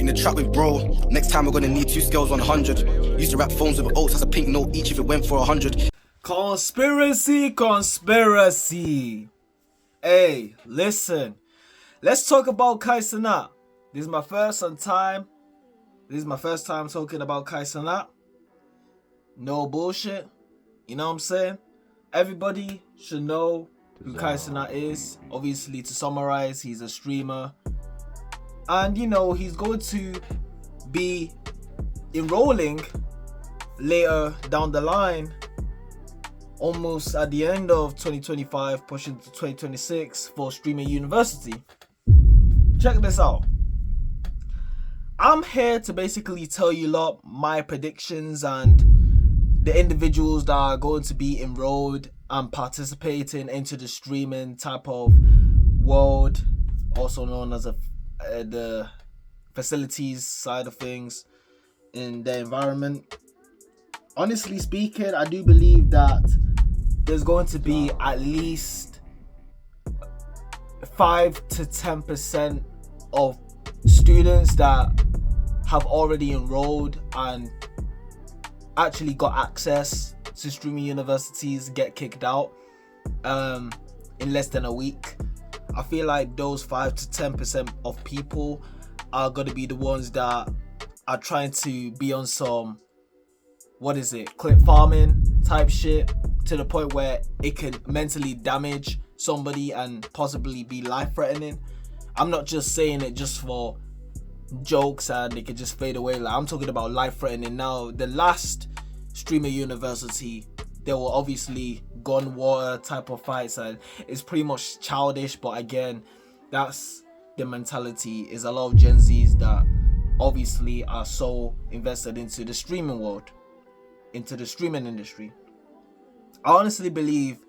in the trap with bro. Next time we're gonna need 2 scales 100. Used to wrap phones with oats as a pink note each if it went for 100. Conspiracy. Hey, listen. Let's talk about CENAT. This is my first time talking about CENAT. No bullshit. You know what I'm saying? Everybody should know who CENAT is. Obviously, to summarize, he's a streamer. And, you know, he's going to be enrolling later down the line, almost at the end of 2025, pushing to 2026 for Streaming University. Check this out. I'm here to basically tell you lot my predictions and the individuals that are going to be enrolled and participating into the streaming type of world, also known as the facilities side of things in the environment. Honestly speaking, I do believe that there's going to be at least 5 to 10% of students that have already enrolled and actually got access to streaming universities get kicked out in less than a week. I feel like those 5 to 10% of people are going to be the ones that are trying to be on some, clip farming type shit, to the point where it can mentally damage somebody and possibly be life-threatening. I'm not just saying it just for jokes and it can just fade away. Like, I'm talking about life-threatening. Now, the last streamer university, there were obviously gun water type of fights, and it's pretty much childish, but again, that's the mentality. Is a lot of Gen Zs that obviously are so invested into the streaming world, into the streaming industry. I honestly believe,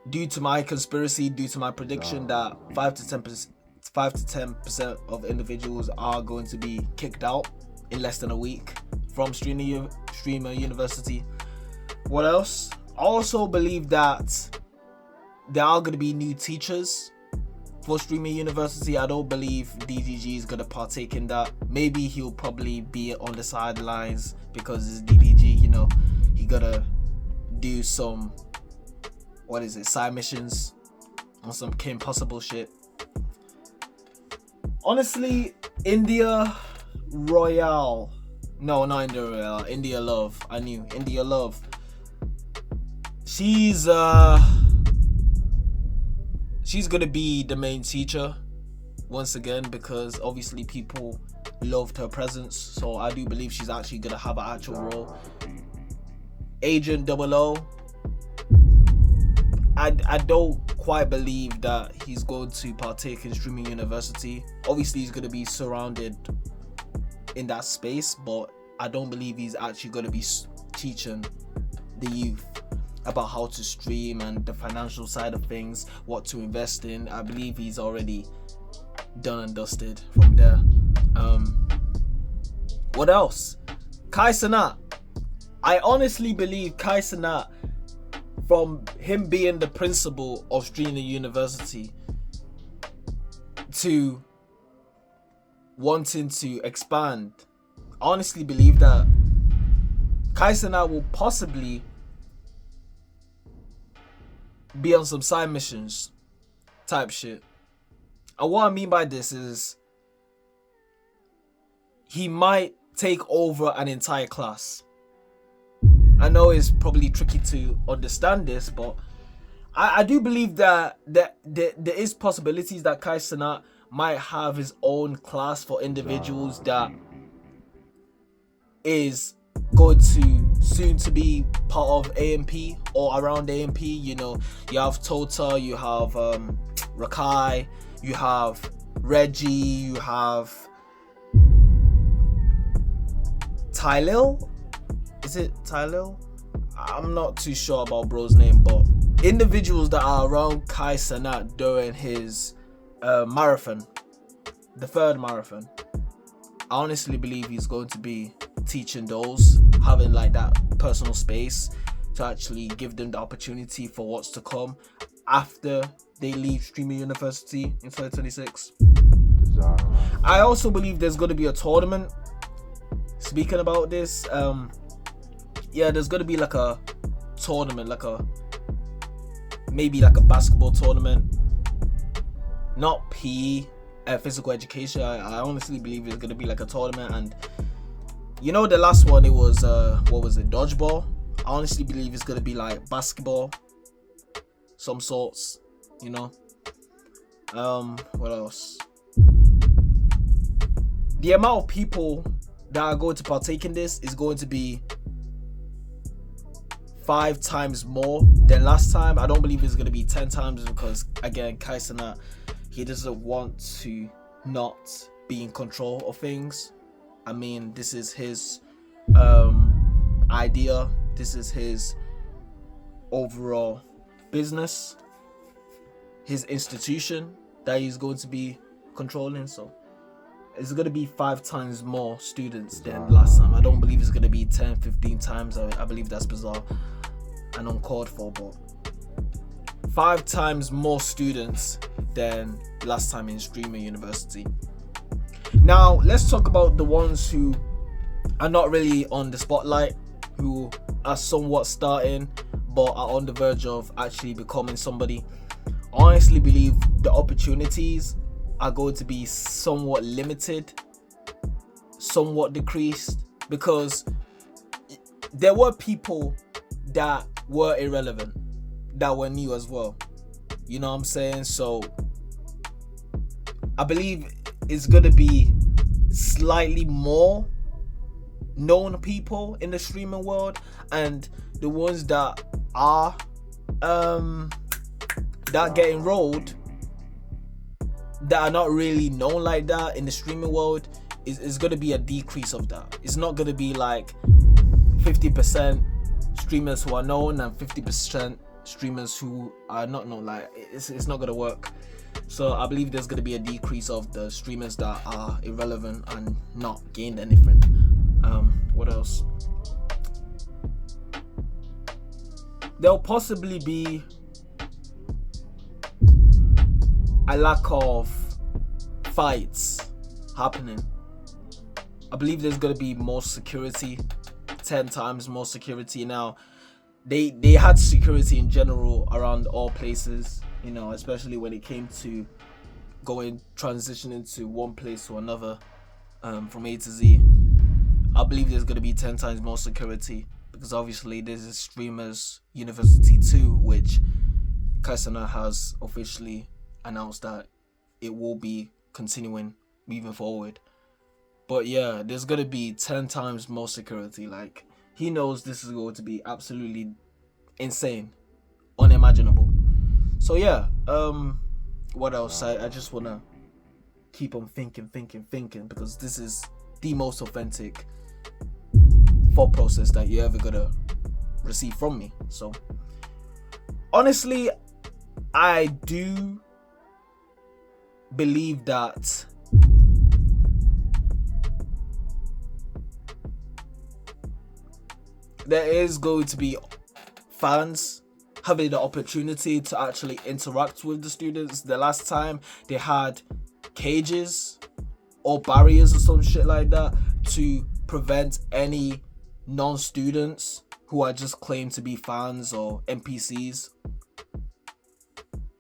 due to my prediction, that 5 to 10% of individuals are going to be kicked out in less than a week from streamer university. What else? I also believe that there are going to be new teachers for streaming university. I don't believe DDG is going to partake in that. Maybe he'll probably be on the sidelines because it's DDG, you know. He gotta do some side missions on some Kim Possible shit. Honestly, India Royale. No, not India Royale. India Love. I knew India Love. She's gonna be the main teacher once again, because obviously people loved her presence. So I do believe she's actually gonna have an actual role. Agent 00. I don't quite believe that he's going to partake in streaming university. Obviously, he's going to be surrounded in that space, but I don't believe he's actually going to be teaching the youth about how to stream and the financial side of things, what to invest in. I believe he's already done and dusted from there. What else? CENAT. I honestly believe CENAT, from him being the principal of streaming university to wanting to expand, I honestly believe that CENAT will possibly be on some side missions type shit. And what I mean by this is he might take over an entire class. I know it's probably tricky to understand this, but I do believe that there is possibilities that CENAT might have his own class for individuals that is going to soon to be part of AMP or around AMP. You know, you have Tota, you have Rakai, you have Reggie, you have Tylil. Is it Tylil? I'm not too sure about bro's name, but individuals that are around CENAT during his marathon, the third marathon, I honestly believe he's going to be teaching those, having like that personal space to actually give them the opportunity for what's to come after they leave streaming university in 2026. I also believe there's going to be a tournament. Speaking about this, there's going to be like a tournament, maybe like a basketball tournament, not PE, physical education. I honestly believe it's going to be like a tournament. And the last one, it was dodgeball. I honestly believe it's going to be like basketball, some sorts. What else? The amount of people that are going to partake in this is going to be 5 times more than last time. I don't believe it's going to be 10 times because, again, CENAT, he doesn't want to not be in control of things. I mean, this is his idea. This is his overall business, his institution that he's going to be controlling. So it's going to be 5 times more students than last time. I don't believe it's going to be 10, 15 times. I believe that's bizarre and uncalled for, but 5 times more students than last time in Streamer University. Now, let's talk about the ones who are not really on the spotlight, who are somewhat starting, but are on the verge of actually becoming somebody. I honestly believe the opportunities are going to be somewhat limited, somewhat decreased, because there were people that were irrelevant, that were new as well. You know what I'm saying? So I believe it's going to be slightly more known people in the streaming world, and the ones that are that get enrolled that are not really known like that in the streaming world is going to be a decrease of that. It's not going to be like 50% streamers who are known and 50% streamers who are not known. Like it's not going to work. So I believe there's going to be a decrease of the streamers that are irrelevant and not gained anything. What else? There'll possibly be a lack of fights happening. I believe there's going to be more security, 10 times more security. Now, they had security in general around all places, especially when it came to transitioning to one place to another, from A to Z. I believe there's going to be 10 times more security because obviously there's a Streamers University 2, which CENAT has officially announced that it will be continuing moving forward. But yeah, there's going to be 10 times more security. Like, he knows this is going to be absolutely insane, unimaginable. So yeah, what else? I just want to keep on thinking because this is the most authentic thought process that you're ever gonna receive from me. So honestly, I do believe that there is going to be fans having the opportunity to actually interact with the students. The last time they had cages or barriers or some shit like that to prevent any non-students who are just claimed to be fans or NPCs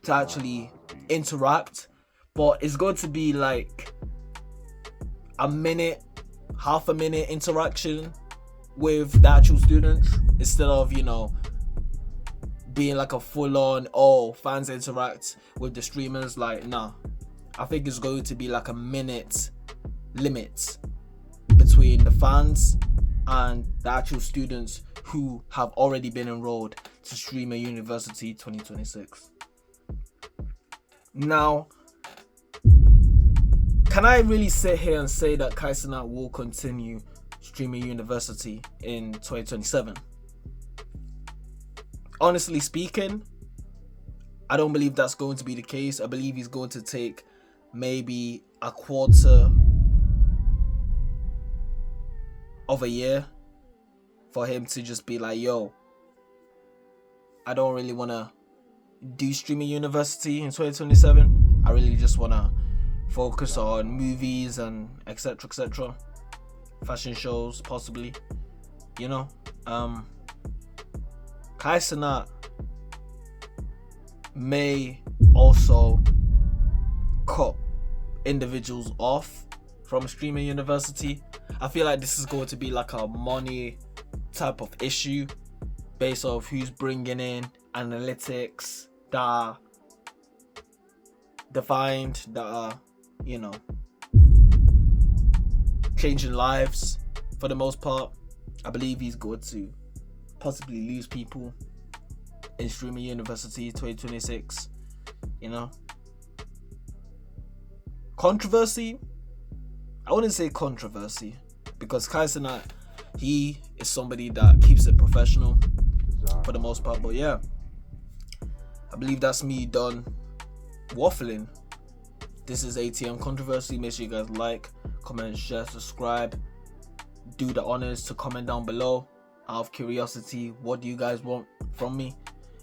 to actually interact. But it's going to be like a minute, half a minute interaction with the actual students instead of, being like a full-on, fans interact with the streamers. Like, nah. I think it's going to be like a minute limit between the fans and the actual students who have already been enrolled to Streamer University 2026. Now, can I really sit here and say that CENAT will continue Streamer University in 2027? Honestly speaking, I don't believe that's going to be the case. I believe he's going to take maybe a quarter of a year for him to just be like, yo, I don't really want to do Streamer University in 2027. I really just want to focus on movies and etc, fashion shows possibly, you know. CENAT may also cut individuals off from streaming university. I feel like this is going to be like a money type of issue based off who's bringing in analytics that are defined, that are, you know, changing lives for the most part. I believe he's going to possibly lose people in streaming university 2026, you know. Controversy, I wouldn't say controversy, because CENAT, he is somebody that keeps it professional for the most part. But yeah, I believe that's me done waffling. This is ATM Controversy. Make sure you guys like, comment, share, subscribe. Do the honors to comment down below. Out of curiosity, what do you guys want from me?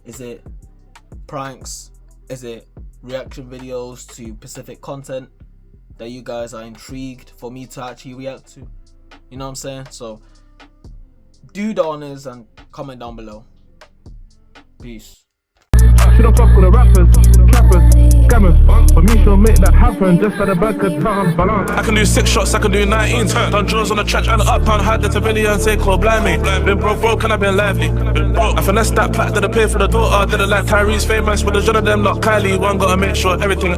Is it pranks? Is it reaction videos to specific content that you guys are intrigued for me to actually react to? You know what I'm saying? So do the honors and comment down below. Peace. Should've fucked with the rappers, trappers, scammers. For me, she'll make that happen. Just at the back of town, balance. I can do 6 shots, I can do 19s. Done draws on the track and up and had the video and say, call blimey. Been broke and I've been lively. I finessed that pack, did I pay for the daughter? Did it like Tyrese famous with the judge of them, not Kylie. One gotta make sure everything.